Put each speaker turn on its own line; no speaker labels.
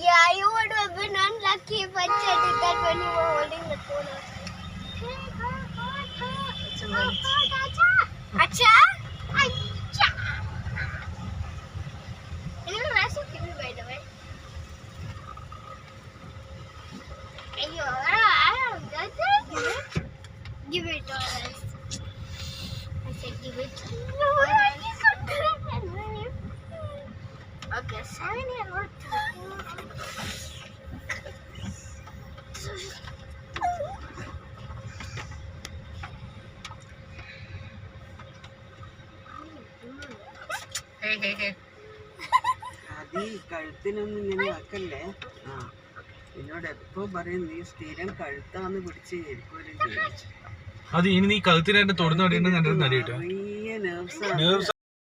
Yeah, you would have been unlucky if I said that when you were holding the phone. Acha? Acha! You know, that's okay, by the way. Give it all else. I said give it. No, okay, 7 year old.
അത് ഈ കഴുത്തിനൊന്നും ഇങ്ങനെ ആക്കല്ലേ. എന്നോട് എപ്പോ പറയും നീ സ്ഥിരം കഴുത്താന്ന് പിടിച്ച് ഇരിക്കൂലും ചെയ്യും.
അത് ഇനി നീ കഴുത്തിനായിട്ട് തൊടുന്ന നടി കിട്ടും.
ചെറിയ നെർവ്സ്